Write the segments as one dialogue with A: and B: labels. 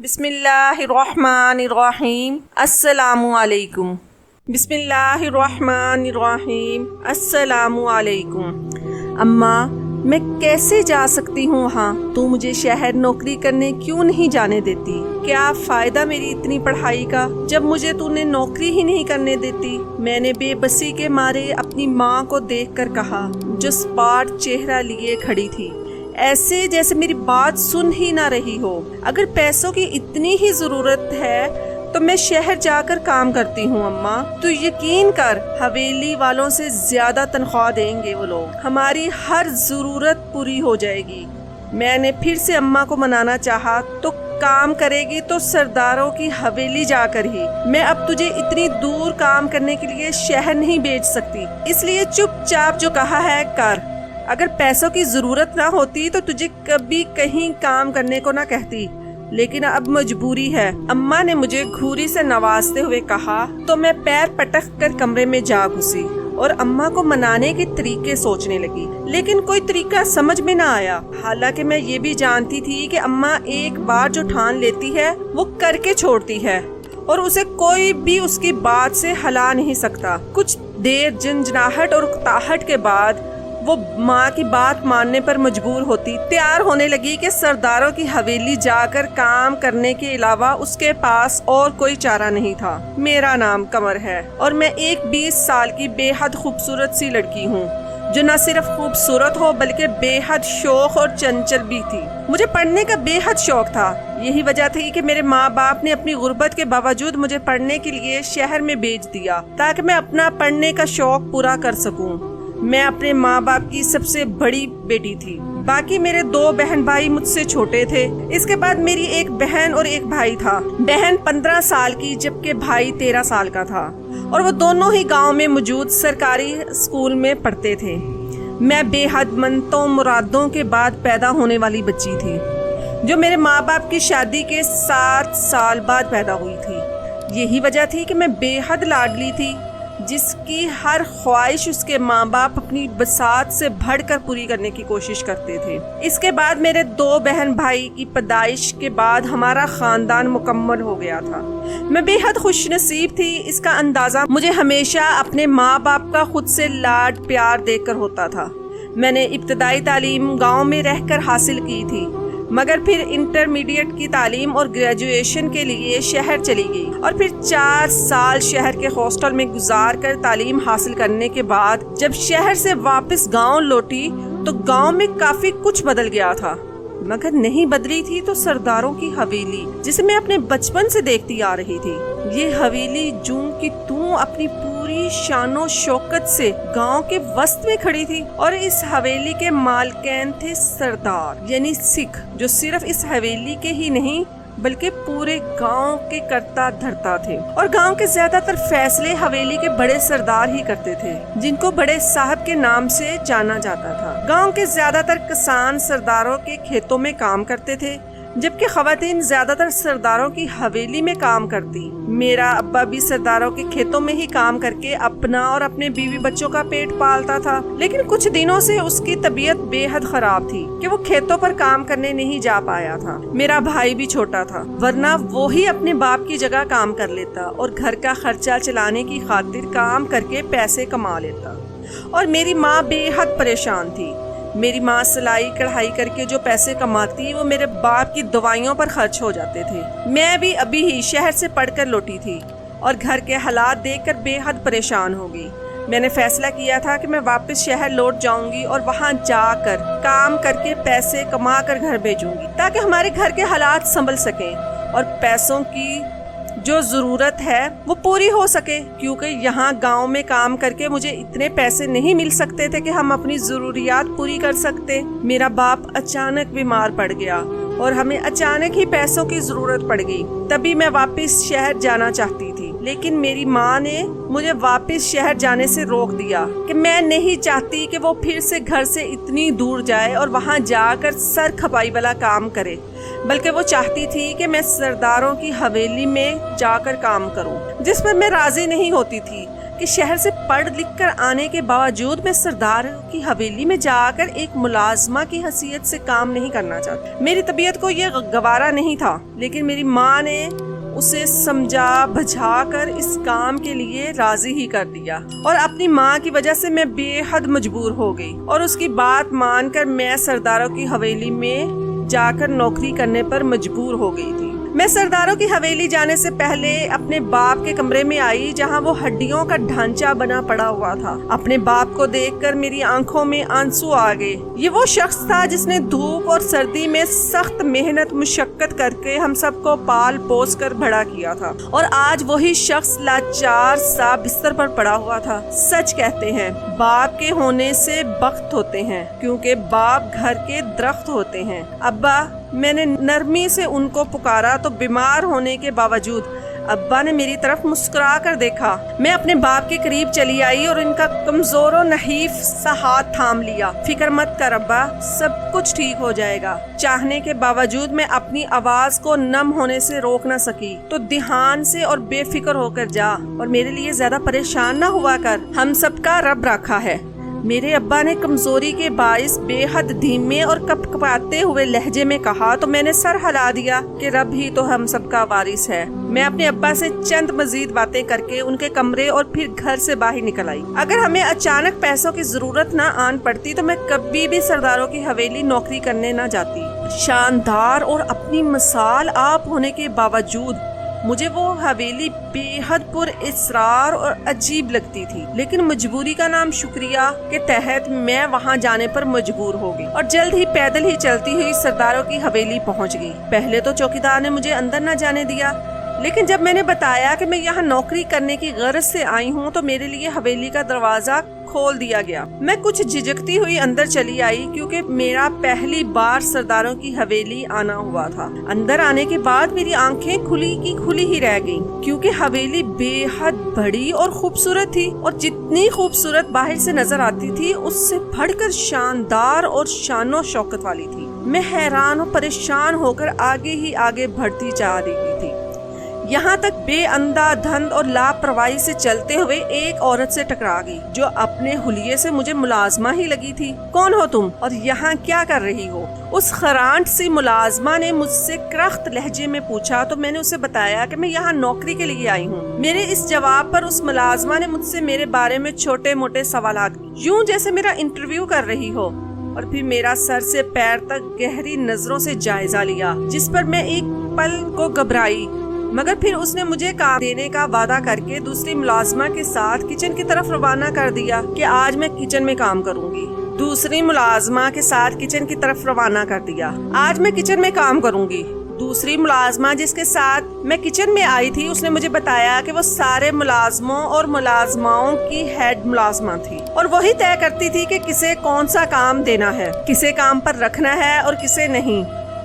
A: بسم اللہ الرحمن الرحیم السلام علیکم۔ بسم اللہ الرحمن الرحیم السلام علیکم۔ اماں، میں کیسے جا سکتی ہوں وہاں؟ تو مجھے شہر نوکری کرنے کیوں نہیں جانے دیتی؟ کیا فائدہ میری اتنی پڑھائی کا جب مجھے تو نے نوکری ہی نہیں کرنے دیتی؟ میں نے بے بسی کے مارے اپنی ماں کو دیکھ کر کہا، جو سپاٹ چہرہ لیے کھڑی تھی، ایسے جیسے میری بات سن ہی نہ رہی ہو۔ اگر پیسوں کی اتنی ہی ضرورت ہے تو میں شہر جا کر کام کرتی ہوں اماں۔ تو یقین کر، حویلی والوں سے زیادہ تنخواہ دیں گے وہ لوگ، ہماری ہر ضرورت پوری ہو جائے گی۔ میں نے پھر سے اماں کو منانا چاہا، تو کام کرے گی تو سرداروں کی حویلی جا کر ہی۔ میں اب تجھے اتنی دور کام کرنے کے لیے شہر نہیں بھیج سکتی، اس لیے چپ چاپ جو کہا ہے کر۔ اگر پیسوں کی ضرورت نہ ہوتی تو تجھے کبھی کہیں کام کرنے کو نہ کہتی، لیکن اب مجبوری ہے۔ اماں نے مجھے گھوری سے نوازتے ہوئے کہا تو میں پیر پٹک کر کمرے میں جا گھسی اور اماں کو منانے کے طریقے سوچنے لگی، لیکن کوئی طریقہ سمجھ میں نہ آیا۔ حالانکہ میں یہ بھی جانتی تھی کہ اماں ایک بار جو ٹھان لیتی ہے وہ کر کے چھوڑتی ہے، اور اسے کوئی بھی اس کی بات سے ہلا نہیں سکتا۔ کچھ دیر جنجناہٹ اور اکتاہٹ کے بعد وہ ماں کی بات ماننے پر مجبور ہوتی، تیار ہونے لگی کہ سرداروں کی حویلی جا کر کام کرنے کے علاوہ اس کے پاس اور کوئی چارہ نہیں تھا۔ میرا نام قمر ہے اور میں ایک 20 سال کی بے حد خوبصورت سی لڑکی ہوں، جو نہ صرف خوبصورت ہو بلکہ بے حد شوق اور چنچل بھی تھی۔ مجھے پڑھنے کا بے حد شوق تھا، یہی وجہ تھی کہ میرے ماں باپ نے اپنی غربت کے باوجود مجھے پڑھنے کے لیے شہر میں بھیج دیا، تاکہ میں اپنا پڑھنے کا شوق پورا کر سکوں۔ میں اپنے ماں باپ کی سب سے بڑی بیٹی تھی، باقی میرے 2 بہن بھائی مجھ سے چھوٹے تھے۔ اس کے بعد میری ایک بہن اور ایک بھائی تھا۔ بہن 15 سال کی جبکہ بھائی 13 سال کا تھا، اور وہ دونوں ہی گاؤں میں موجود سرکاری اسکول میں پڑھتے تھے۔ میں بے حد منتوں مرادوں کے بعد پیدا ہونے والی بچی تھی، جو میرے ماں باپ کی شادی کے 7 سال بعد پیدا ہوئی تھی۔ یہی وجہ تھی کہ میں بے حد لاڈلی تھی، جس کی ہر خواہش اس کے ماں باپ اپنی بساط سے بڑھ کر پوری کرنے کی کوشش کرتے تھے۔ اس کے بعد میرے 2 بہن بھائی کی پیدائش کے بعد ہمارا خاندان مکمل ہو گیا تھا۔ میں بے حد خوش نصیب تھی، اس کا اندازہ مجھے ہمیشہ اپنے ماں باپ کا خود سے لاڈ پیار دیکھ کر ہوتا تھا۔ میں نے ابتدائی تعلیم گاؤں میں رہ کر حاصل کی تھی، مگر پھر انٹرمیڈیٹ کی تعلیم اور گریجویشن کے لیے شہر چلی گئی، اور پھر 4 سال شہر کے ہاسٹل میں گزار کر تعلیم حاصل کرنے کے بعد جب شہر سے واپس گاؤں لوٹی تو گاؤں میں کافی کچھ بدل گیا تھا، مگر نہیں بدلی تھی تو سرداروں کی حویلی، جسے میں اپنے بچپن سے دیکھتی آ رہی تھی۔ یہ حویلی جوں کہ توں اپنی پوری شان و شوکت سے گاؤں کے وسط میں کھڑی تھی، اور اس حویلی کے مالکین تھے سردار، یعنی سکھ، جو صرف اس حویلی کے ہی نہیں بلکہ پورے گاؤں کے کرتا دھرتا تھے، اور گاؤں کے زیادہ تر فیصلے حویلی کے بڑے سردار ہی کرتے تھے، جن کو بڑے صاحب کے نام سے جانا جاتا تھا۔ گاؤں کے زیادہ تر کسان سرداروں کے کھیتوں میں کام کرتے تھے، جبکہ خواتین زیادہ تر سرداروں کی حویلی میں کام کرتی۔ میرا ابا بھی سرداروں کے کھیتوں میں ہی کام کر کے اپنا اور اپنے بیوی بچوں کا پیٹ پالتا تھا، لیکن کچھ دنوں سے اس کی طبیعت بے حد خراب تھی کہ وہ کھیتوں پر کام کرنے نہیں جا پایا تھا۔ میرا بھائی بھی چھوٹا تھا، ورنہ وہی اپنے باپ کی جگہ کام کر لیتا اور گھر کا خرچہ چلانے کی خاطر کام کر کے پیسے کما لیتا، اور میری ماں بے حد پریشان تھی۔ میری ماں سلائی کڑھائی کر کے جو پیسے کماتی وہ میرے باپ کی دوائیوں پر خرچ ہو جاتے تھے۔ میں بھی ابھی ہی شہر سے پڑھ کر لوٹی تھی اور گھر کے حالات دیکھ کر بے حد پریشان ہو گئی۔ میں نے فیصلہ کیا تھا کہ میں واپس شہر لوٹ جاؤں گی اور وہاں جا کر کام کر کے پیسے کما کر گھر بھیجوں گی، تاکہ ہمارے گھر کے حالات سنبھل سکیں اور پیسوں کی جو ضرورت ہے وہ پوری ہو سکے، کیونکہ یہاں گاؤں میں کام کر کے مجھے اتنے پیسے نہیں مل سکتے تھے کہ ہم اپنی ضروریات پوری کر سکتے۔ میرا باپ اچانک بیمار پڑ گیا اور ہمیں اچانک ہی پیسوں کی ضرورت پڑ گئی۔ تبھی میں واپس شہر جانا چاہتی تھی، لیکن میری ماں نے مجھے واپس شہر جانے سے روک دیا کہ میں نہیں چاہتی کہ وہ پھر سے گھر سے اتنی دور جائے اور وہاں جا کر سر کھپائی والا کام کرے۔ بلکہ وہ چاہتی تھی کہ میں سرداروں کی حویلی میں جا کر کام کروں، جس پر میں راضی نہیں ہوتی تھی کہ شہر سے پڑھ لکھ کر آنے کے باوجود میں سرداروں کی حویلی میں جا کر ایک ملازمہ کی حیثیت سے کام نہیں کرنا چاہتی۔ میری طبیعت کو یہ گوارا نہیں تھا، لیکن میری ماں نے اسے سمجھا بجھا کر اس کام کے لیے راضی ہی کر دیا، اور اپنی ماں کی وجہ سے میں بے حد مجبور ہو گئی اور اس کی بات مان کر میں سرداروں کی حویلی میں جا کر نوکری کرنے پر مجبور ہو گئی تھی۔ میں سرداروں کی حویلی جانے سے پہلے اپنے باپ کے کمرے میں آئی، جہاں وہ ہڈیوں کا ڈھانچہ بنا پڑا ہوا تھا۔ اپنے باپ کو دیکھ کر میری آنکھوں میں آنسو آ گئے۔ یہ وہ شخص تھا جس نے دھوپ اور سردی میں سخت محنت مشقت کر کے ہم سب کو پال پوس کر بڑا کیا تھا، اور آج وہی شخص لاچار سا بستر پر پڑا ہوا تھا۔ سچ کہتے ہیں، باپ کے ہونے سے بخت ہوتے ہیں، کیونکہ باپ گھر کے درخت ہوتے ہیں۔ ابا، میں نے نرمی سے ان کو پکارا تو بیمار ہونے کے باوجود ابا نے میری طرف مسکرا کر دیکھا۔ میں اپنے باپ کے قریب چلی آئی اور ان کا کمزور و نحیف سا ہاتھ تھام لیا۔ فکر مت کر ابا، سب کچھ ٹھیک ہو جائے گا۔ چاہنے کے باوجود میں اپنی آواز کو نم ہونے سے روک نہ سکی۔ تو دھیان سے اور بے فکر ہو کر جا، اور میرے لیے زیادہ پریشان نہ ہوا کر، ہم سب کا رب رکھا ہے۔ میرے ابا نے کمزوری کے باعث بے حد دھیمے اور کپکپاتے ہوئے لہجے میں کہا تو میں نے سر ہلا دیا کہ رب ہی تو ہم سب کا وارث ہے۔ میں اپنے ابا سے چند مزید باتیں کر کے ان کے کمرے اور پھر گھر سے باہر نکل آئی۔ اگر ہمیں اچانک پیسوں کی ضرورت نہ آن پڑتی تو میں کبھی بھی سرداروں کی حویلی نوکری کرنے نہ جاتی۔ شاندار اور اپنی مثال آپ ہونے کے باوجود مجھے وہ حویلی بے حد پر اصرار اور عجیب لگتی تھی، لیکن مجبوری کا نام شکریہ کے تحت میں وہاں جانے پر مجبور ہو گئی اور جلد ہی پیدل ہی چلتی ہوئی سرداروں کی حویلی پہنچ گئی۔ پہلے تو چوکیدار نے مجھے اندر نہ جانے دیا، لیکن جب میں نے بتایا کہ میں یہاں نوکری کرنے کی غرض سے آئی ہوں تو میرے لیے حویلی کا دروازہ کھول دیا گیا۔ میں کچھ جھجکتی ہوئی اندر چلی آئی، کیونکہ میرا پہلی بار سرداروں کی حویلی آنا ہوا تھا۔ اندر آنے کے بعد میری آنکھیں کھلی کی کھلی ہی رہ گئیں، کیونکہ حویلی بے حد بڑی اور خوبصورت تھی، اور جتنی خوبصورت باہر سے نظر آتی تھی اس سے بڑھ کر شاندار اور شان و شوکت والی تھی۔ میں حیران و پریشان ہو کر آگے ہی آگے بڑھتی جا رہی تھی، یہاں تک بے اندھا دھند اور لاپرواہی سے چلتے ہوئے ایک عورت سے ٹکرا گئی جو اپنے حلیے سے مجھے ملازمہ ہی لگی تھی۔ کون ہو تم اور یہاں کیا کر رہی ہو؟ اس خرانٹ سی ملازمہ نے مجھ سے کرخت لہجے میں پوچھا تو میں نے اسے بتایا کہ میں یہاں نوکری کے لیے آئی ہوں۔ میرے اس جواب پر اس ملازمہ نے مجھ سے میرے بارے میں چھوٹے موٹے سوالات یوں جیسے میرا انٹرویو کر رہی ہو، اور پھر میرا سر سے پیر تک گہری نظروں سے جائزہ لیا، جس پر میں ایک پل کو گھبرائی، مگر پھر اس نے مجھے کام دینے کا وعدہ کر کے دوسری ملازمہ کے ساتھ کچن کی طرف روانہ کر دیا کہ آج میں کچن میں کام کروں گی۔ دوسری ملازمہ کے ساتھ کچن کی طرف روانہ کر دیا، آج میں کچن میں کام کروں گی۔ دوسری ملازمہ جس کے ساتھ میں کچن میں آئی تھی اس نے مجھے بتایا کہ وہ سارے ملازموں اور ملازماؤں کی ہیڈ ملازمہ تھی، اور وہی طے کرتی تھی کہ کسے کون سا کام دینا ہے، کسے کام پر رکھنا ہے اور کسے نہیں۔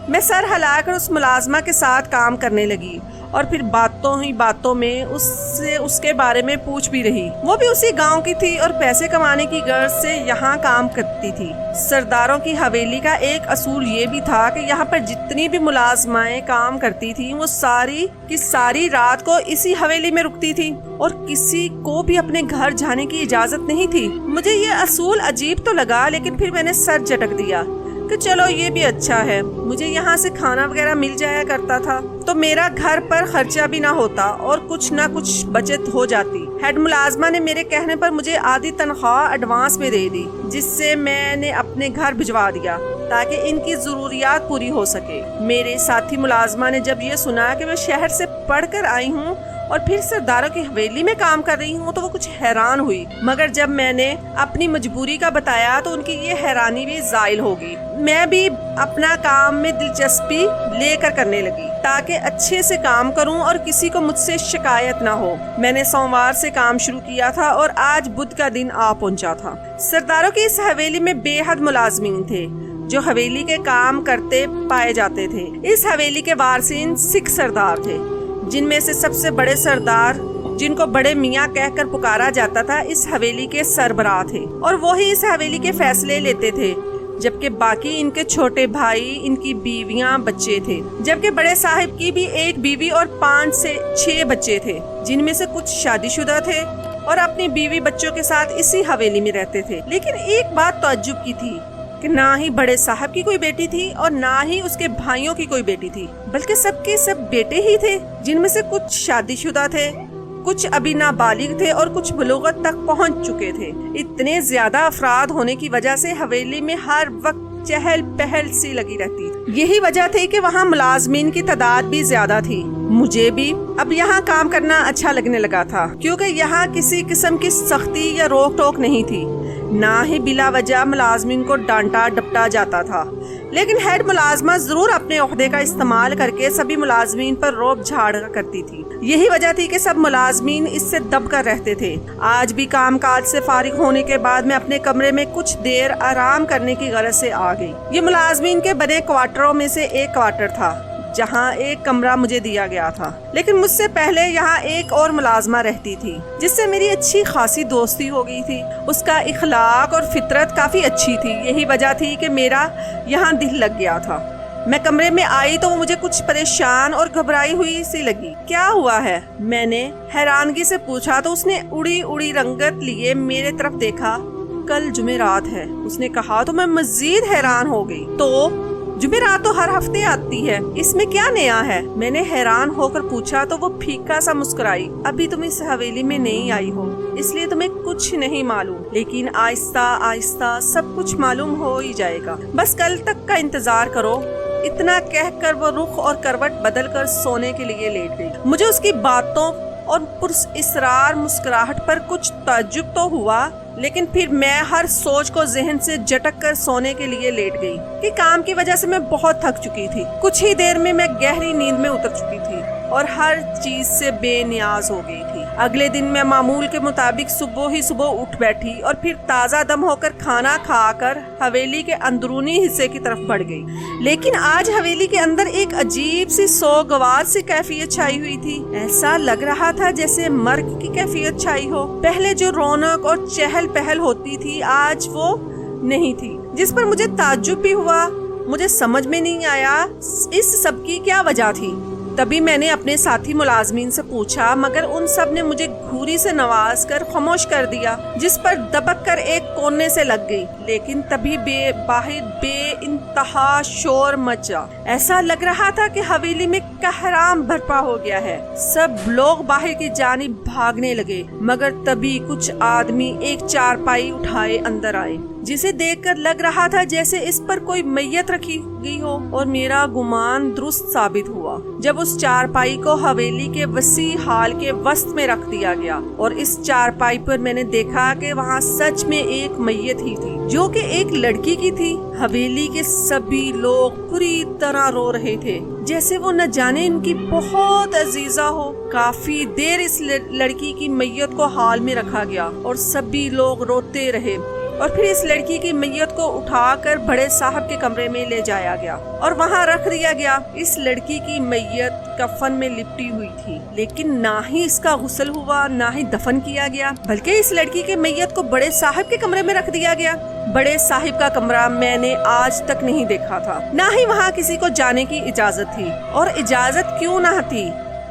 A: میں سر ہلا کر اس ملازمہ کے ساتھ کام کرنے لگی، اور پھر باتوں ہی باتوں میں اس سے اس کے بارے میں پوچھ بھی رہی۔ وہ بھی اسی گاؤں کی تھی اور پیسے کمانے کی غرض سے یہاں کام کرتی تھی۔ سرداروں کی حویلی کا ایک اصول یہ بھی تھا کہ یہاں پر جتنی بھی ملازمائیں کام کرتی تھیں وہ ساری کی ساری رات کو اسی حویلی میں رکتی تھی، اور کسی کو بھی اپنے گھر جانے کی اجازت نہیں تھی۔ مجھے یہ اصول عجیب تو لگا، لیکن پھر میں نے سر جھٹک دیا کہ چلو یہ بھی اچھا ہے، مجھے یہاں سے کھانا وغیرہ مل جایا کرتا تھا تو میرا گھر پر خرچہ بھی نہ ہوتا اور کچھ نہ کچھ بچت ہو جاتی۔ ہیڈ ملازمہ نے میرے کہنے پر مجھے آدھی تنخواہ ایڈوانس میں دے دی، جس سے میں نے اپنے گھر بھجوا دیا تاکہ ان کی ضروریات پوری ہو سکے۔ میرے ساتھی ملازمہ نے جب یہ سنا کہ میں شہر سے پڑھ کر آئی ہوں اور پھر سرداروں کی حویلی میں کام کر رہی ہوں تو وہ کچھ حیران ہوئی، مگر جب میں نے اپنی مجبوری کا بتایا تو ان کی یہ حیرانی بھی زائل ہو گئی۔ میں بھی اپنا کام میں دلچسپی لے کر کرنے لگی تاکہ اچھے سے کام کروں اور کسی کو مجھ سے شکایت نہ ہو۔ میں نے سوموار سے کام شروع کیا تھا اور آج بدھ کا دن آ پہنچا تھا۔ سرداروں کی اس حویلی میں بے حد ملازمین تھے جو حویلی کے کام کرتے پائے جاتے تھے۔ اس حویلی کے وارثین سکھ سردار تھے، جن میں سے سب سے بڑے سردار، جن کو بڑے میاں کہہ کر پکارا جاتا تھا، اس حویلی کے سربراہ تھے، اور وہی اس حویلی کے فیصلے لیتے تھے۔ جبکہ باقی ان کے چھوٹے بھائی، ان کی بیویاں، بچے تھے، جبکہ بڑے صاحب کی بھی ایک بیوی اور 5 سے 6 بچے تھے، جن میں سے کچھ شادی شدہ تھے اور اپنی بیوی بچوں کے ساتھ اسی حویلی میں رہتے تھے۔ لیکن ایک بات تعجب کی تھی کہ نہ ہی بڑے صاحب کی کوئی بیٹی تھی اور نہ ہی اس کے بھائیوں کی کوئی بیٹی تھی، بلکہ سب کے سب بیٹے ہی تھے، جن میں سے کچھ شادی شدہ تھے، کچھ ابھی نابالغ تھے اور کچھ بلوغت تک پہنچ چکے تھے۔ اتنے زیادہ افراد ہونے کی وجہ سے حویلی میں ہر وقت چہل پہل سی لگی رہتی۔ یہی وجہ تھی کہ وہاں ملازمین کی تعداد بھی زیادہ تھی۔ مجھے بھی اب یہاں کام کرنا اچھا لگنے لگا تھا، کیونکہ یہاں کسی قسم کی سختی یا روک ٹوک نہیں تھی، نہ ہی بلا وجہ ملازمین کو ڈانٹا ڈپٹا جاتا تھا۔ لیکن ہیڈ ملازمہ ضرور اپنے عہدے کا استعمال کر کے سبھی ملازمین پر روب جھاڑ کرتی تھی۔ یہی وجہ تھی کہ سب ملازمین اس سے دب کر رہتے تھے۔ آج بھی کام کاج سے فارغ ہونے کے بعد میں اپنے کمرے میں کچھ دیر آرام کرنے کی غرض سے آ گئی۔ یہ ملازمین کے بڑے کوارٹروں میں سے ایک کوارٹر تھا، جہاں ایک کمرہ مجھے دیا گیا تھا، لیکن مجھ سے پہلے یہاں ایک اور ملازمہ رہتی تھی، جس سے میری اچھی خاصی دوستی ہو گئی تھی۔ اس کا اخلاق اور فطرت کافی اچھی تھی، یہی وجہ تھی کہ میرا یہاں دل لگ گیا تھا۔ میں کمرے میں آئی تو وہ مجھے کچھ پریشان اور گھبرائی ہوئی سی لگی۔ کیا ہوا ہے؟ میں نے حیرانگی سے پوچھا تو اس نے اڑی اڑی رنگت لیے میرے طرف دیکھا۔ کل جمعرات ہے، اس نے کہا تو میں مزید حیران ہو گئی۔ تو جمعرات تو ہر ہفتے آتی ہے، اس میں کیا نیا ہے؟ میں نے حیران ہو کر پوچھا تو وہ پھیکا سا مسکرائی۔ ابھی تم اس حویلی میں نہیں آئی ہو، اس لیے تمہیں کچھ نہیں معلوم، لیکن آہستہ آہستہ سب کچھ معلوم ہو ہی جائے گا، بس کل تک کا انتظار کرو۔ اتنا کہہ کر وہ رخ اور کروٹ بدل کر سونے کے لیے لیٹ گئی۔ مجھے اس کی باتوں اور پراسرار مسکراہٹ پر کچھ تعجب تو ہوا، لیکن پھر میں ہر سوچ کو ذہن سے جھٹک کر سونے کے لیے لیٹ گئی کہ کام کی وجہ سے میں بہت تھک چکی تھی۔ کچھ ہی دیر میں گہری نیند میں اتر چکی تھی اور ہر چیز سے بے نیاز ہو گئی تھی۔ اگلے دن میں معمول کے مطابق صبح ہی صبح اٹھ بیٹھی اور پھر تازہ دم ہو کر کھانا کھا کر حویلی کے اندرونی حصے کی طرف بڑھ گئی۔ لیکن آج حویلی کے اندر ایک عجیب سی سوگوار سی کیفیت چھائی ہوئی تھی۔ ایسا لگ رہا تھا جیسے مرگ کی کیفیت چھائی ہو۔ پہلے جو رونق اور چہل پہل ہوتی تھی آج وہ نہیں تھی، جس پر مجھے تعجب بھی ہوا۔ مجھے سمجھ میں نہیں آیا اس سب کی کیا وجہ تھی۔ تبھی میں نے اپنے ساتھی ملازمین سے پوچھا، مگر ان سب نے مجھے گھوری سے نواز کر خاموش کر دیا، جس پر دبک کر ایک کونے سے لگ گئی۔ لیکن تبھی باہر بے انتہا شور مچا۔ ایسا لگ رہا تھا کہ حویلی میں کہرام برپا ہو گیا ہے۔ سب لوگ باہر کی جانب بھاگنے لگے، مگر تبھی کچھ آدمی ایک چارپائی اٹھائے اندر آئے، جسے دیکھ کر لگ رہا تھا جیسے اس پر کوئی میت رکھی گئی ہو، اور میرا گمان درست ثابت ہوا جب اس چارپائی کو حویلی کے وسیع ہال کے وسط میں رکھ دیا گیا، اور اس چارپائی پر میں نے دیکھا کہ وہاں سچ میں ایک میت ہی تھی، جو کہ ایک لڑکی کی تھی۔ حویلی کے سبھی لوگ پوری طرح رو رہے تھے، جیسے وہ نہ جانے ان کی بہت عزیزہ ہو۔ کافی دیر اس لڑکی کی میت کو ہال میں رکھا گیا اور سبھی لوگ روتے رہے، اور پھر اس لڑکی کی میت کو اٹھا کر بڑے صاحب کے کمرے میں لے جایا گیا اور وہاں رکھ دیا گیا۔ اس لڑکی کی میت کفن میں لپٹی ہوئی تھی، لیکن نہ ہی اس کا غسل ہوا، نہ ہی دفن کیا گیا، بلکہ اس لڑکی کی میت کو بڑے صاحب کے کمرے میں رکھ دیا گیا۔ بڑے صاحب کا کمرہ میں نے آج تک نہیں دیکھا تھا، نہ ہی وہاں کسی کو جانے کی اجازت تھی، اور اجازت کیوں نہ تھی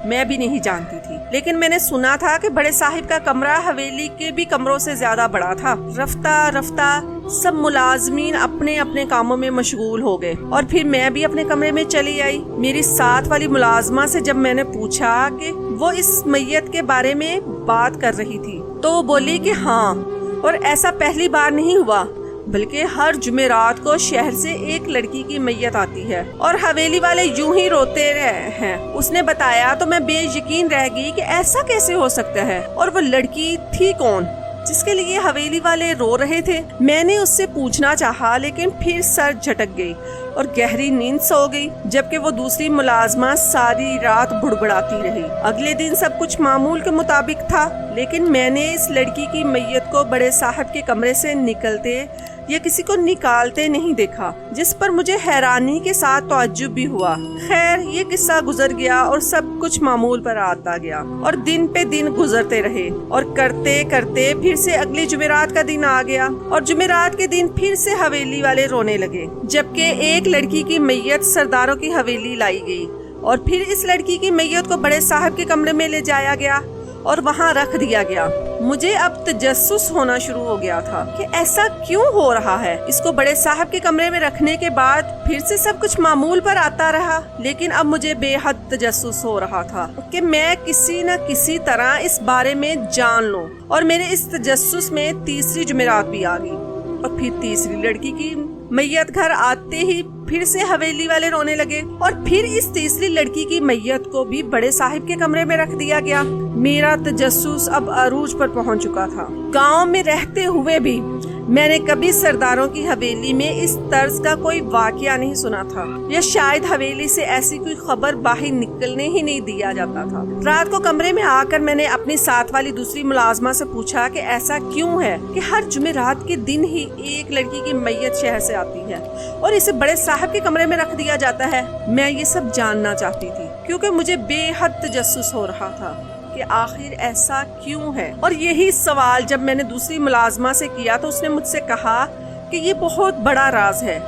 A: میں بھی نہیں جانتی تھی، لیکن میں نے سنا تھا کہ بڑے صاحب کا کمرہ حویلی کے بھی کمروں سے زیادہ بڑا تھا۔ رفتہ رفتہ سب ملازمین اپنے اپنے کاموں میں مشغول ہو گئے، اور پھر میں بھی اپنے کمرے میں چلی آئی۔ میری ساتھ والی ملازمہ سے جب میں نے پوچھا کہ وہ اس میت کے بارے میں بات کر رہی تھی، تو وہ بولی کہ ہاں، اور ایسا پہلی بار نہیں ہوا، بلکہ ہر جمعرات کو شہر سے ایک لڑکی کی میت آتی ہے اور حویلی والے یوں ہی روتے رہے ہیں۔ اس نے بتایا تو میں بے یقین رہ گئی کہ ایسا کیسے ہو سکتا ہے، اور وہ لڑکی تھی کون جس کے لیے حویلی والے رو رہے تھے؟ میں نے اس سے پوچھنا چاہا، لیکن پھر سر جھٹک گئی اور گہری نیند سو گئی، جبکہ وہ دوسری ملازمہ ساری رات بڑبڑاتی رہی۔ اگلے دن سب کچھ معمول کے مطابق تھا، لیکن میں نے اس لڑکی کی میت کو بڑے صاحب کے کمرے سے نکلتے یا کسی کو نکالتے نہیں دیکھا، جس پر مجھے حیرانی کے ساتھ تعجب بھی ہوا۔ خیر، یہ قصہ گزر گیا اور سب کچھ معمول پر آتا گیا اور دن پہ دن گزرتے رہے، اور کرتے کرتے پھر سے اگلی جمعرات کا دن آ گیا، اور جمعرات کے دن پھر سے حویلی والے رونے لگے، جبکہ ایک لڑکی کی میت سرداروں کی حویلی لائی گئی، اور پھر اس لڑکی کی میت کو بڑے صاحب کے کمرے میں لے جایا گیا اور وہاں رکھ دیا گیا۔ مجھے اب تجسس ہونا شروع ہو گیا تھا کہ ایسا کیوں ہو رہا ہے۔ اس کو بڑے صاحب کے کمرے میں رکھنے کے بعد پھر سے سب کچھ معمول پر آتا رہا، لیکن اب مجھے بے حد تجسس ہو رہا تھا کہ میں کسی نہ کسی طرح اس بارے میں جان لوں، اور میرے اس تجسس میں تیسری جمعرات بھی آ گئی، اور پھر تیسری لڑکی کی میت گھر آتے ہی پھر سے حویلی والے رونے لگے، اور پھر اس تیسری لڑکی کی میت کو بھی بڑے صاحب کے کمرے میں رکھ دیا گیا۔ میرا تجسس اب عروج پر پہنچ چکا تھا۔ گاؤں میں رہتے ہوئے بھی میں نے کبھی سرداروں کی حویلی میں اس طرز کا کوئی واقعہ نہیں سنا تھا، یا شاید حویلی سے ایسی کوئی خبر باہر نکلنے ہی نہیں دیا جاتا تھا۔ رات کو کمرے میں آ کر میں نے اپنی ساتھ والی دوسری ملازمہ سے پوچھا کہ ایسا کیوں ہے کہ ہر جمعرات کے دن ہی ایک لڑکی کی میت شہر سے آتی ہے اور اسے بڑے صاحب کے کمرے میں رکھ دیا جاتا ہے۔ میں یہ سب جاننا چاہتی تھی، کیونکہ مجھے بے حد تجسس ہو رہا تھا کہ آخر ایسا کیوں ہے۔ اور یہی سوال جب میں نے دوسری ملازمہ سے کیا تو اس نے مجھ سے کہا کہ یہ بہت بڑا راز ہے،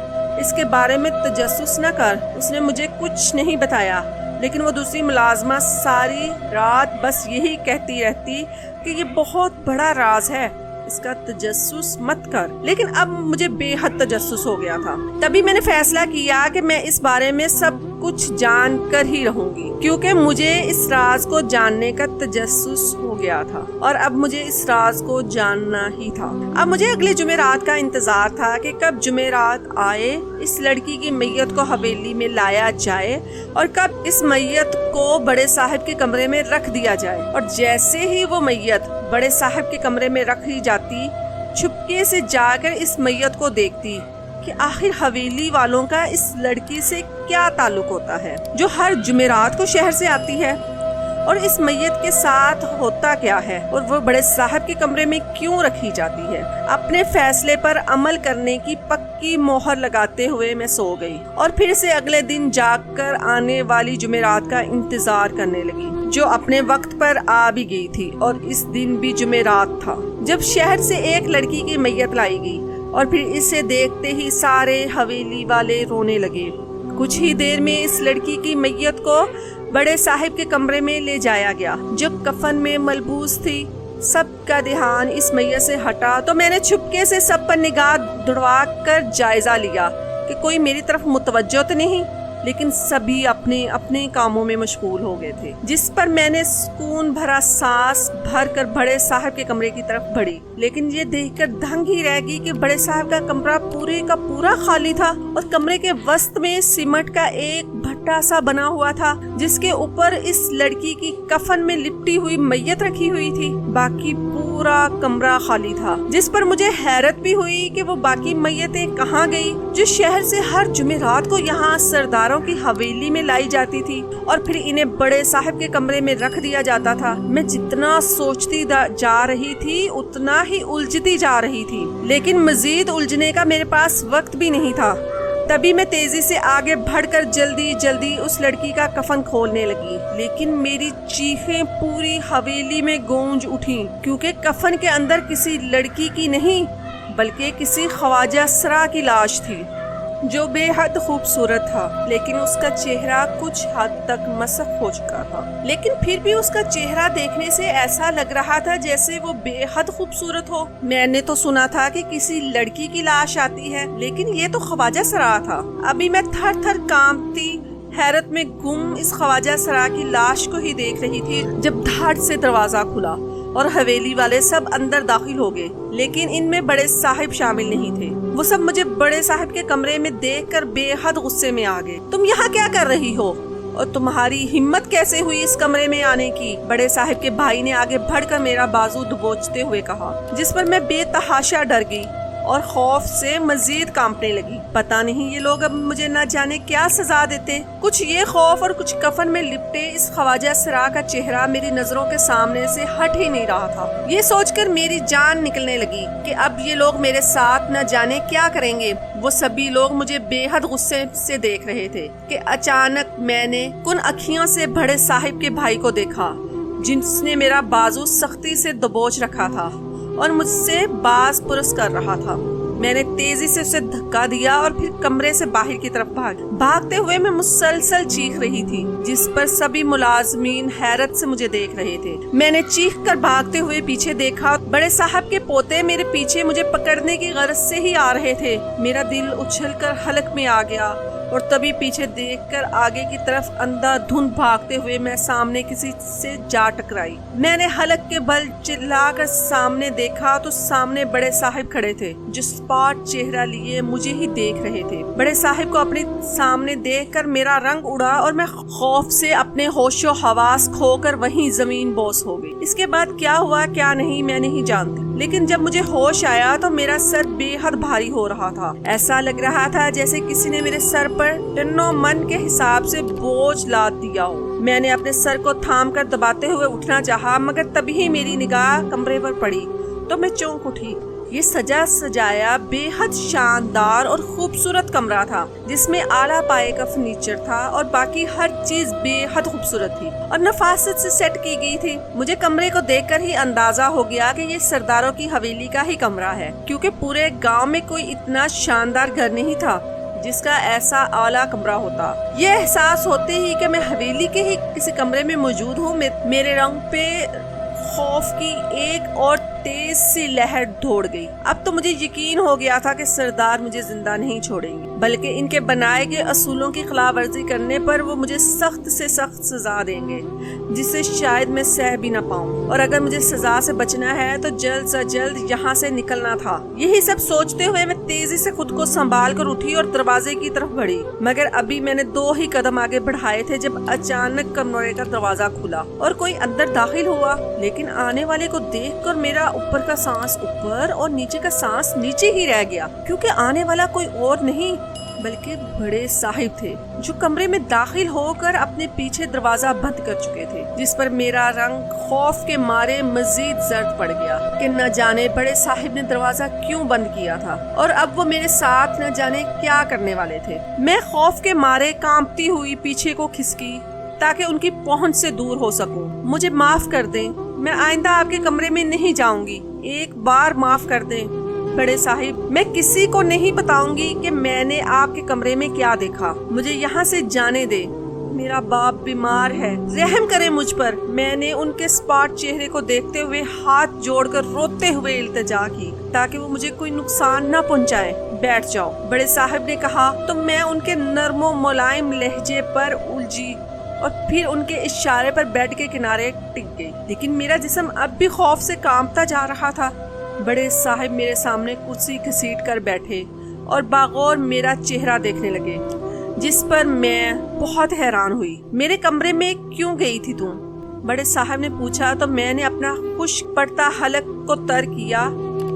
A: اس کے بارے میں تجسس نہ کر۔ اس نے مجھے کچھ نہیں بتایا، لیکن وہ دوسری ملازمہ ساری رات بس یہی کہتی رہتی کہ یہ بہت بڑا راز ہے، اس کا تجسس مت کر۔ لیکن اب مجھے بے حد تجسس ہو گیا تھا۔ تبھی میں نے فیصلہ کیا کہ میں اس بارے میں سب کچھ جان کر ہی رہوں گی، کیونکہ مجھے اس راز کو جاننے کا تجسس ہو گیا تھا، اور اب مجھے اس راز کو جاننا ہی تھا۔ اب مجھے اگلے جمعرات کا انتظار تھا کہ کب جمعرات آئے، اس لڑکی کی میت کو حویلی میں لایا جائے، اور کب اس میت کو بڑے صاحب کے کمرے میں رکھ دیا جائے۔ اور جیسے ہی وہ میت بڑے صاحب کے کمرے میں رکھی جاتی، چھپکے سے جا کر اس میت کو دیکھتی کہ آخر حویلی والوں کا اس لڑکی سے کیا تعلق ہوتا ہے جو ہر جمعرات کو شہر سے آتی ہے، اور اس میت کے ساتھ ہوتا کیا ہے، اور وہ بڑے صاحب کے کمرے میں کیوں رکھی جاتی ہے۔ اپنے فیصلے پر عمل کرنے کی پکی مہر لگاتے ہوئے میں سو گئی، اور پھر سے اگلے دن جاگ کر آنے والی جمعرات کا انتظار کرنے لگی، جو اپنے وقت پر آ بھی گئی تھی، اور اس دن بھی جمعرات تھا جب شہر سے ایک لڑکی کی میت لائی گئی، اور پھر اسے دیکھتے ہی سارے حویلی والے رونے لگے۔ کچھ ہی دیر میں اس لڑکی کی میت کو بڑے صاحب کے کمرے میں لے جایا گیا، جو کفن میں ملبوس تھی۔ سب کا دھیان اس میت سے ہٹا تو میں نے چھپکے سے سب پر نگاہ دوڑوا کر جائزہ لیا کہ کوئی میری طرف متوجہ تو نہیں، لیکن سبھی اپنے اپنے کاموں میں مشغول ہو گئے تھے، جس پر میں نے سکون بھرا سانس بھر کر بڑے صاحب کے کمرے کی طرف بڑھی، لیکن یہ دیکھ کر دھنگ ہی رہ گئی کہ بڑے صاحب کا کمرہ پورے کا پورا خالی تھا، اور کمرے کے وسط میں سیمنٹ کا ایک بھٹا سا بنا ہوا تھا، جس کے اوپر اس لڑکی کی کفن میں لپٹی ہوئی میت رکھی ہوئی تھی۔ باقی پورا کمرہ خالی تھا، جس پر مجھے حیرت بھی ہوئی کہ وہ باقی میتیں کہاں گئی جو شہر سے ہر جمعرات کو یہاں سرداروں کی حویلی میں لائی جاتی تھی، اور پھر انہیں بڑے صاحب کے کمرے میں رکھ دیا جاتا تھا۔ میں جتنا سوچتی جا رہی تھی اتنا ہی الجھتی جا رہی تھی، لیکن مزید الجھنے کا میرے پاس وقت بھی نہیں تھا۔ تبھی میں تیزی سے آگے بڑھ کر جلدی جلدی اس لڑکی کا کفن کھولنے لگی، لیکن میری چیخیں پوری حویلی میں گونج اٹھیں، کیونکہ کفن کے اندر کسی لڑکی کی نہیں بلکہ کسی خواجہ سرا کی لاش تھی، جو بے حد خوبصورت تھا، لیکن اس کا چہرہ کچھ حد تک مسخ ہو چکا تھا، لیکن پھر بھی اس کا چہرہ دیکھنے سے ایسا لگ رہا تھا جیسے وہ بے حد خوبصورت ہو۔ میں نے تو سنا تھا کہ کسی لڑکی کی لاش آتی ہے، لیکن یہ تو خواجہ سرا تھا۔ ابھی میں تھر تھر کانپتی حیرت میں گم اس خواجہ سرا کی لاش کو ہی دیکھ رہی تھی، جب دھاڑ سے دروازہ کھلا اور حویلی والے سب اندر داخل ہو گئے، لیکن ان میں بڑے صاحب شامل نہیں تھے۔ وہ سب مجھے بڑے صاحب کے کمرے میں دیکھ کر بے حد غصے میں آ گئے۔ تم یہاں کیا کر رہی ہو، اور تمہاری ہمت کیسے ہوئی اس کمرے میں آنے کی؟ بڑے صاحب کے بھائی نے آگے بڑھ کر میرا بازو دبوچتے ہوئے کہا، جس پر میں بے تحاشا ڈر گئی اور خوف سے مزید کانپنے لگی۔ پتہ نہیں یہ لوگ اب مجھے نہ جانے کیا سزا دیتے۔ کچھ یہ خوف اور کچھ کفن میں لپٹے اس خواجہ سرا کا چہرہ میری نظروں کے سامنے سے ہٹ ہی نہیں رہا تھا۔ یہ سوچ کر میری جان نکلنے لگی کہ اب یہ لوگ میرے ساتھ نہ جانے کیا کریں گے۔ وہ سبھی لوگ مجھے بے حد غصے سے دیکھ رہے تھے کہ اچانک میں نے کن اکھیوں سے بڑے صاحب کے بھائی کو دیکھا، جس نے میرا بازو سختی سے دبوچ رکھا تھا اور مجھ سے باز پرس کر رہا تھا۔ میں نے تیزی سے اسے دھکا دیا اور پھر کمرے سے باہر کی طرف بھاگتے ہوئے میں مسلسل چیخ رہی تھی، جس پر سبھی ملازمین حیرت سے مجھے دیکھ رہے تھے۔ میں نے چیخ کر بھاگتے ہوئے پیچھے دیکھا، بڑے صاحب کے پوتے میرے پیچھے مجھے پکڑنے کی غرض سے ہی آ رہے تھے۔ میرا دل اچھل کر حلق میں آ گیا اور تبھی پیچھے دیکھ کر آگے کی طرف اندھا دھند بھاگتے ہوئے میں سامنے کسی سے جا ٹکرائی۔ میں نے حلق کے بل چلا کر سامنے دیکھا تو سامنے بڑے صاحب کھڑے تھے، جو اسپاٹ چہرہ لیے مجھے ہی دیکھ رہے تھے۔ بڑے صاحب کو اپنے سامنے دیکھ کر میرا رنگ اڑا اور میں خوف سے اپنے ہوش و حواس کھو کر وہیں زمین بوس ہو گئی۔ اس کے بعد کیا ہوا کیا نہیں میں نہیں جانتی، لیکن جب مجھے ہوش آیا تو میرا سر بے حد بھاری ہو رہا تھا۔ ایسا لگ رہا تھا جیسے کسی نے میرے سر پر ٹنوں من کے حساب سے بوجھ لاد دیا ہو۔ میں نے اپنے سر کو تھام کر دباتے ہوئے اٹھنا چاہا، مگر تبھی میری نگاہ کمرے پر پڑی تو میں چونک اٹھی۔ یہ سجا سجایا بے حد شاندار اور خوبصورت کمرہ تھا، جس میں اعلیٰ پائے کا فرنیچر تھا اور باقی ہر چیز بے حد خوبصورت تھی اور نفاست سے سیٹ کی گئی تھی۔ مجھے کمرے کو دیکھ کر ہی اندازہ ہو گیا کہ یہ سرداروں کی حویلی کا ہی کمرہ ہے، کیونکہ پورے گاؤں میں کوئی اتنا شاندار گھر نہیں تھا جس کا ایسا اعلیٰ کمرہ ہوتا۔ یہ احساس ہوتے ہی کہ میں حویلی کے ہی کسی کمرے میں موجود ہوں، میرے رنگ پہ خوف کی ایک اور تیز سی لہر دوڑ گئی۔ اب تو مجھے یقین ہو گیا تھا کہ سردار مجھے زندہ نہیں چھوڑیں گے، بلکہ ان کے بنائے گئے اصولوں کی خلاف ورزی کرنے پر وہ مجھے سخت سے سخت سزا دیں گے، جسے شاید میں سہ بھی نہ پاؤں، اور اگر مجھے سزا سے بچنا ہے تو جلد سے جلد یہاں سے نکلنا تھا۔ یہی سب سوچتے ہوئے میں تیزی سے خود کو سنبھال کر اٹھی اور دروازے کی طرف بڑھی، مگر ابھی میں نے 2 ہی قدم آگے بڑھائے تھے جب اچانک کمرے کا دروازہ کھلا اور کوئی اندر داخل ہوا، لیکن آنے والے کو دیکھ کر میرا اوپر کا سانس اوپر اور نیچے کا سانس نیچے ہی رہ گیا، کیونکہ آنے والا کوئی اور نہیں بلکہ بڑے صاحب تھے، جو کمرے میں داخل ہو کر اپنے پیچھے دروازہ بند کر چکے تھے، جس پر میرا رنگ خوف کے مارے مزید زرد پڑ گیا کہ نہ جانے بڑے صاحب نے دروازہ کیوں بند کیا تھا اور اب وہ میرے ساتھ نہ جانے کیا کرنے والے تھے۔ میں خوف کے مارے کانپتی ہوئی پیچھے کو کھسکی تاکہ ان کی پہنچ سے دور ہو سکوں۔ مجھے معاف کر دیں، میں آئندہ آپ کے کمرے میں نہیں جاؤں گی، ایک بار معاف کر دیں بڑے صاحب، میں کسی کو نہیں بتاؤں گی کہ میں نے آپ کے کمرے میں کیا دیکھا، مجھے یہاں سے جانے دے، میرا باپ بیمار ہے، رحم کریں مجھ پر۔ میں نے ان کے اسپاٹ چہرے کو دیکھتے ہوئے ہاتھ جوڑ کر روتے ہوئے التجا کی تاکہ وہ مجھے کوئی نقصان نہ پہنچائے۔ بیٹھ جاؤ، بڑے صاحب نے کہا تو میں ان کے نرم و ملائم لہجے پر الجھی اور پھر ان کے اشارے پر بیڈ کے کنارے ٹک گئی، لیکن میرا جسم اب بھی خوف سے کانپتا جا رہا تھا۔ بڑے صاحب میرے سامنے کرسی گھسیٹ کر بیٹھے اور باغور میرا چہرہ دیکھنے لگے، جس پر میں بہت حیران ہوئی۔ میرے کمرے میں کیوں گئی تھی تم؟ بڑے صاحب نے پوچھا تو میں نے اپنا خشک پڑتا حلق کو تر کیا۔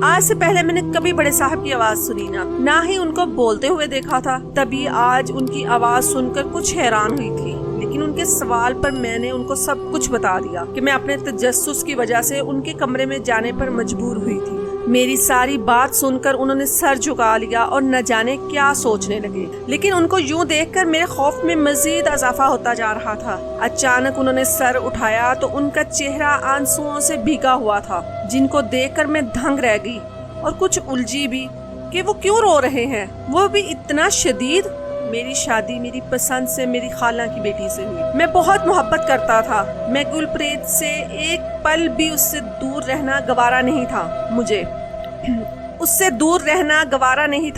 A: آج سے پہلے میں نے کبھی بڑے صاحب کی آواز سنی نہ ہی ان کو بولتے ہوئے دیکھا تھا، تبھی آج ان کی آواز سن کر کچھ حیران ہوئی تھی، لیکن ان کے سوال پر میں نے ان کو سب کچھ بتا دیا کہ میں اپنے تجسس کی وجہ سے ان کے کمرے میں جانے پر مجبور ہوئی تھی۔ میری ساری بات سن کر انہوں نے سر جھکا لیا اور نہ جانے کیا سوچنے لگے، لیکن ان کو یوں دیکھ کر میرے خوف میں مزید اضافہ ہوتا جا رہا تھا۔ اچانک انہوں نے سر اٹھایا تو ان کا چہرہ آنسوؤں سے بھیگا ہوا تھا، جن کو دیکھ کر میں دھنگ رہ گئی اور کچھ الجھی بھی کہ وہ کیوں رو رہے ہیں، وہ بھی اتنا شدید۔ میری شادی میری پسند سے میری خالہ کی بیٹی سے ہوئی، میں بہت محبت کرتا تھا، میں گلپریت سے ایک پل بھی اس سے دور رہنا گوارا نہیں تھا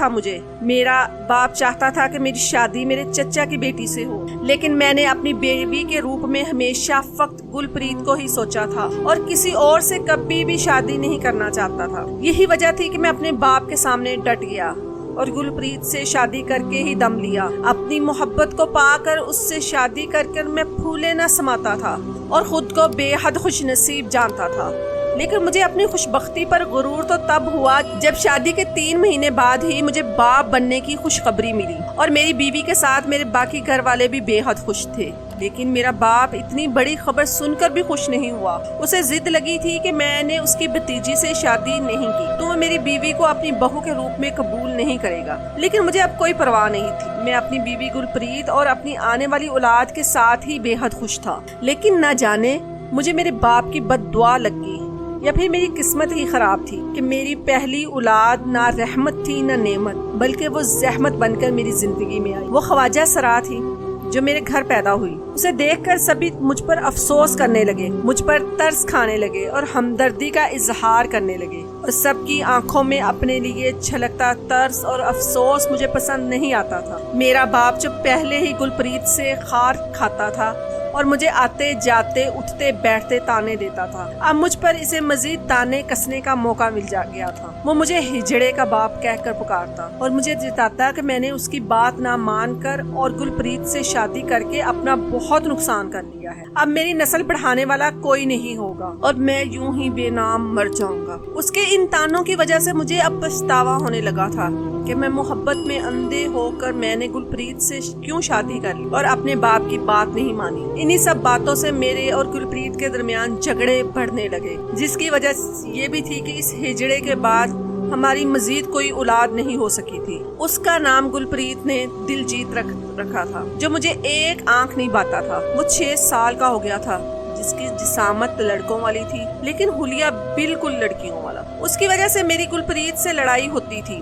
A: مجھے میرا باپ چاہتا تھا کہ میری شادی میرے چچا کی بیٹی سے ہو، لیکن میں نے اپنی بیوی کے روپ میں ہمیشہ فقط گلپریت کو ہی سوچا تھا اور کسی اور سے کبھی بھی شادی نہیں کرنا چاہتا تھا۔ یہی وجہ تھی کہ میں اپنے باپ کے سامنے ڈٹ گیا اور گلپریت سے شادی کر کے ہی دم لیا۔ اپنی محبت کو پا کر اس سے شادی کر میں پھولے نہ سماتا تھا اور خود کو بے حد خوش نصیب جانتا تھا۔ لیکن مجھے اپنی خوشبختی پر غرور تو تب ہوا جب شادی کے 3 مہینے بعد ہی مجھے باپ بننے کی خوشخبری ملی، اور میری بیوی کے ساتھ میرے باقی گھر والے بھی بے حد خوش تھے۔ لیکن میرا باپ اتنی بڑی خبر سن کر بھی خوش نہیں ہوا۔ اسے ضد لگی تھی کہ میں نے اس کی بھتیجی سے شادی نہیں کی تو وہ میری بیوی کو اپنی بہو کے روپ میں قبول نہیں کرے گا۔ لیکن مجھے اب کوئی پرواہ نہیں تھی، میں اپنی بیوی گلپریت اور اپنی آنے والی اولاد کے ساتھ ہی بے حد خوش تھا۔ لیکن نہ جانے مجھے میرے باپ کی بد دعا لگ گئی، یا پھر میری قسمت ہی خراب تھی کہ میری پہلی اولاد نہ رحمت تھی نہ نعمت، بلکہ وہ زحمت بن کر میری زندگی میں آئی۔ وہ خواجہ سرا تھی جو میرے گھر پیدا ہوئی۔ اسے دیکھ کر سبھی مجھ پر افسوس کرنے لگے، مجھ پر ترس کھانے لگے اور ہمدردی کا اظہار کرنے لگے، اور سب کی آنکھوں میں اپنے لیے چھلکتا ترس اور افسوس مجھے پسند نہیں آتا تھا۔ میرا باپ جو پہلے ہی گلپریت سے خار کھاتا تھا اور مجھے آتے جاتے اٹھتے بیٹھتے تانے دیتا تھا، اب مجھ پر اسے مزید تانے کسنے کا موقع مل گیا تھا۔ وہ مجھے ہجڑے کا باپ کہہ کر پکارتا اور مجھے جتاتا کہ میں نے اس کی بات نہ مان کر اور گلپریت سے شادی کر کے اپنا بہت نقصان کر لیا ہے۔ اب میری نسل بڑھانے والا کوئی نہیں ہوگا اور میں یوں ہی بے نام مر جاؤں گا۔ اس کے ان تانوں کی وجہ سے مجھے اب پچھتاوا ہونے لگا تھا کہ میں محبت میں اندھے ہو کر میں نے گلپریت سے کیوں شادی کر لی اور اپنے باپ کی بات نہیں مانی۔ انہی سب باتوں سے میرے اور گلپریت کے درمیان جھگڑے بڑھنے لگے، جس کی وجہ یہ بھی تھی کہ اس ہجڑے کے بعد ہماری مزید کوئی اولاد نہیں ہو سکی تھی۔ اس کا نام گلپریت نے دلجیت رکھا تھا، جو مجھے ایک آنکھ نہیں باتا تھا۔ وہ 6 سال کا ہو گیا تھا، جس کی جسامت لڑکوں والی تھی لیکن حلیہ بالکل لڑکیوں والا۔ اس کی وجہ سے میری گلپریت سے لڑائی ہوتی تھی،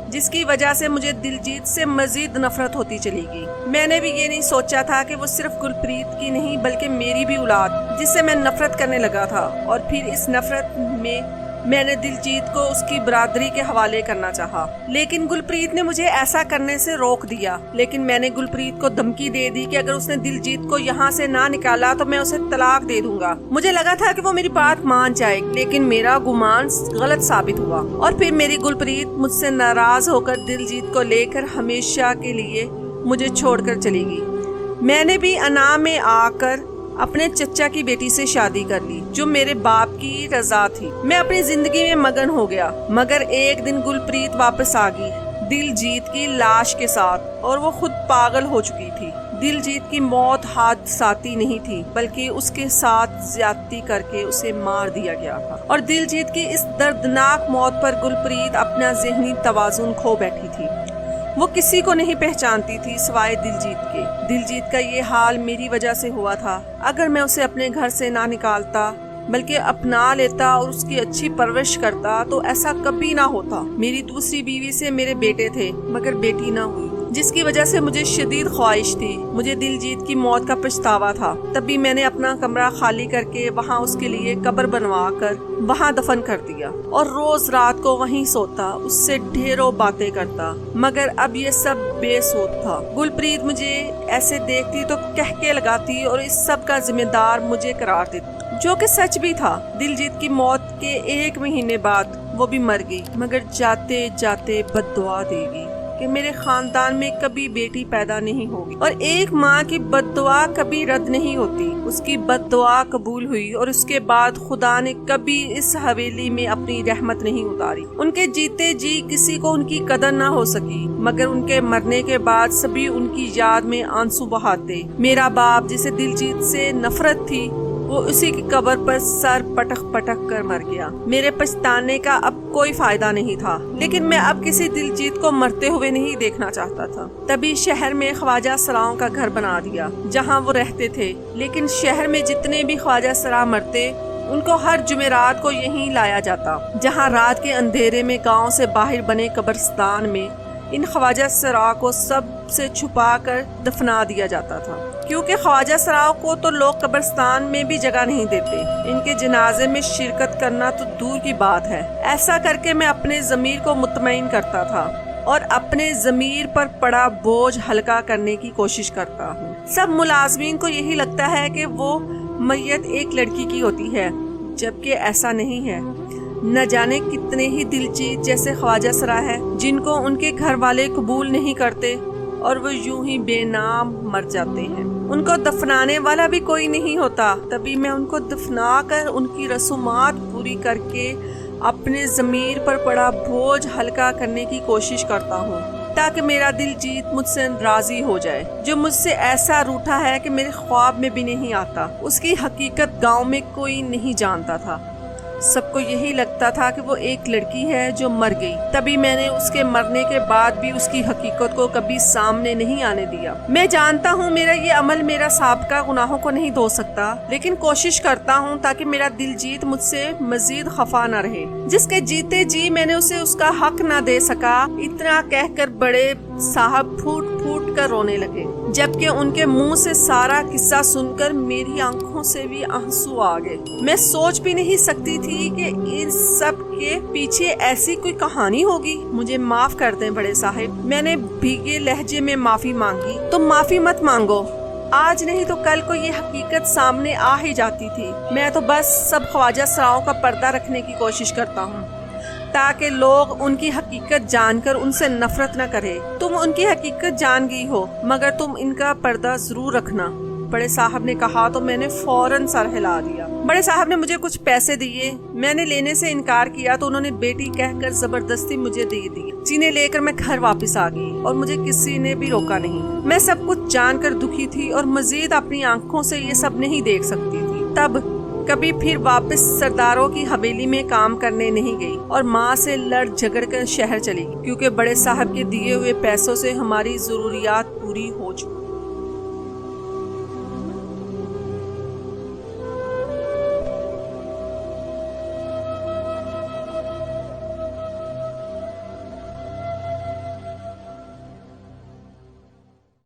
A: جس کی وجہ سے مجھے دلجیت سے مزید نفرت ہوتی چلی گئی۔ میں نے بھی یہ نہیں سوچا تھا کہ وہ صرف گلپریت کی نہیں بلکہ میری بھی اولاد، جس سے میں نفرت کرنے لگا تھا، اور پھر اس نفرت میں نے دلجیت کو اس کی برادری کے حوالے کرنا چاہا۔ لیکن گلپریت نے مجھے ایسا کرنے سے روک دیا۔ لیکن میں نے گلپریت کو دھمکی دے دی کہ اگر اس نے دلجیت کو یہاں سے نہ نکالا تو میں اسے طلاق دے دوں گا۔ مجھے لگا تھا کہ وہ میری بات مان جائے، لیکن میرا گمان غلط ثابت ہوا، اور پھر میری گلپریت مجھ سے ناراض ہو کر دلجیت کو لے کر ہمیشہ کے لیے مجھے چھوڑ کر چلی گئی۔ میں نے بھی انا میں آ کر اپنے چچا کی بیٹی سے شادی کر لی، جو میرے باپ کی رضا تھی۔ میں اپنی زندگی میں مگن ہو گیا، مگر ایک دن گلپریت واپس آ گئی دلجیت کی لاش کے ساتھ، اور وہ خود پاگل ہو چکی تھی۔ دلجیت کی موت حادثاتی نہیں تھی، بلکہ اس کے ساتھ زیادتی کر کے اسے مار دیا گیا تھا، اور دلجیت کی اس دردناک موت پر گلپریت اپنا ذہنی توازن کھو بیٹھی تھی۔ وہ کسی کو نہیں پہچانتی تھی سوائے دلجیت کے۔ دلجیت کا یہ حال میری وجہ سے ہوا تھا۔ اگر میں اسے اپنے گھر سے نہ نکالتا بلکہ اپنا لیتا اور اس کی اچھی پرورش کرتا تو ایسا کبھی نہ ہوتا۔ میری دوسری بیوی سے میرے بیٹے تھے مگر بیٹی نہ ہوئی، جس کی وجہ سے مجھے شدید خواہش تھی۔ مجھے دلجیت کی موت کا پچھتاوا تھا۔ تبھی میں نے اپنا کمرہ خالی کر کے وہاں اس کے لیے قبر بنوا کر وہاں دفن کر دیا، اور روز رات کو وہیں سوتا، اس سے ڈھیروں باتیں کرتا، مگر اب یہ سب بے سود تھا۔ گلپریت مجھے ایسے دیکھتی تو کہکے لگاتی اور اس سب کا ذمہ دار مجھے قرار دیتی، جو کہ سچ بھی تھا۔ دلجیت کی موت کے 1 مہینے بعد وہ بھی مر گئی، مگر جاتے جاتے بد دعا دے گی کہ میرے خاندان میں کبھی بیٹی پیدا نہیں ہوگی، اور ایک ماں کی بد دعا کبھی رد نہیں ہوتی۔ اس کی بد دعا قبول ہوئی، اور اس کے بعد خدا نے کبھی اس حویلی میں اپنی رحمت نہیں اتاری۔ ان کے جیتے جی کسی کو ان کی قدر نہ ہو سکی، مگر ان کے مرنے کے بعد سبھی ان کی یاد میں آنسو بہاتے۔ میرا باپ جسے دلجیت سے نفرت تھی، وہ اسی کی قبر پر سر پٹک پٹک کر مر گیا۔ میرے پچھتانے کا اب کوئی فائدہ نہیں تھا، لیکن میں اب کسی دلجیت کو مرتے ہوئے نہیں دیکھنا چاہتا تھا۔ تبھی شہر میں خواجہ سراؤں کا گھر بنا دیا جہاں وہ رہتے تھے، لیکن شہر میں جتنے بھی خواجہ سرا مرتے ان کو ہر جمعرات کو یہیں لایا جاتا، جہاں رات کے اندھیرے میں گاؤں سے باہر بنے قبرستان میں ان خواجہ سرا کو سب سے چھپا کر دفنا دیا جاتا تھا، کیونکہ خواجہ سراؤں کو تو لوگ قبرستان میں بھی جگہ نہیں دیتے۔ ان کے جنازے میں شرکت کرنا تو دور کی بات ہے۔ ایسا کر کے میں اپنے ضمیر کو مطمئن کرتا تھا اور اپنے ضمیر پر پڑا بوجھ ہلکا کرنے کی کوشش کرتا ہوں۔ سب ملازمین کو یہی لگتا ہے کہ وہ میت ایک لڑکی کی ہوتی ہے، جبکہ ایسا نہیں ہے۔ نہ جانے کتنے ہی دلجیت جیسے خواجہ سرا ہے جن کو ان کے گھر والے قبول نہیں کرتے، اور وہ یوں ہی بے نام مر جاتے ہیں۔ ان کو دفنانے والا بھی کوئی نہیں ہوتا۔ تبھی میں ان کو دفنا کر ان کی رسومات پوری کر کے اپنے ضمیر پر پڑا بوجھ ہلکا کرنے کی کوشش کرتا ہوں تاکہ میرا دل جیت مجھ سے راضی ہو جائے، جو مجھ سے ایسا روٹھا ہے کہ میرے خواب میں بھی نہیں آتا۔ اس کی حقیقت گاؤں میں کوئی نہیں جانتا تھا، سب کو یہی لگتا تھا کہ وہ ایک لڑکی ہے جو مر گئی۔ تبھی میں نے اس کے مرنے کے بعد بھی اس کی حقیقت کو کبھی سامنے نہیں آنے دیا۔ میں جانتا ہوں میرا یہ عمل میرا سابقہ گناہوں کو نہیں دھو سکتا، لیکن کوشش کرتا ہوں تاکہ میرا دل جیت مجھ سے مزید خفا نہ رہے۔ جس کے جیتے جی میں نے اسے اس کا حق نہ دے سکا، اتنا کہہ کر بڑے صاحب پھوٹ پھوٹ کر رونے لگے، جبکہ ان کے منہ سے سارا قصہ سن کر میری آنکھوں سے بھی آنسو آ گئے۔ میں سوچ بھی نہیں سکتی تھی کہ ان سب کے پیچھے ایسی کوئی کہانی ہوگی۔ مجھے معاف کر دیں بڑے صاحب، میں نے بھیگے لہجے میں معافی مانگی۔ تم معافی مت مانگو، آج نہیں تو کل کو یہ حقیقت سامنے آ ہی جاتی تھی۔ میں تو بس سب خواجہ سراؤں کا پردہ رکھنے کی کوشش کرتا ہوں تاکہ لوگ ان کی حقیقت جان کر ان سے نفرت نہ کرے۔ تم ان کی حقیقت جان گئی ہو، مگر تم ان کا پردہ ضرور رکھنا، بڑے صاحب نے کہا تو میں نے فوراً سر ہلا دیا۔ بڑے صاحب نے مجھے کچھ پیسے دیے، میں نے لینے سے انکار کیا تو انہوں نے بیٹی کہہ کر زبردستی مجھے دے دی، جنہیں لے کر میں گھر واپس آ گئی اور مجھے کسی نے بھی روکا نہیں۔ میں سب کچھ جان کر دکھی تھی اور مزید اپنی آنکھوں سے یہ سب نہیں دیکھ سکتی تھی۔ تب کبھی پھر واپس سرداروں کی حویلی میں کام کرنے نہیں گئی اور ماں سے لڑ جھگڑ کر شہر چلی گئی، کیونکہ بڑے صاحب کے دیے ہوئے پیسوں سے ہماری ضروریات پوری ہو چکی۔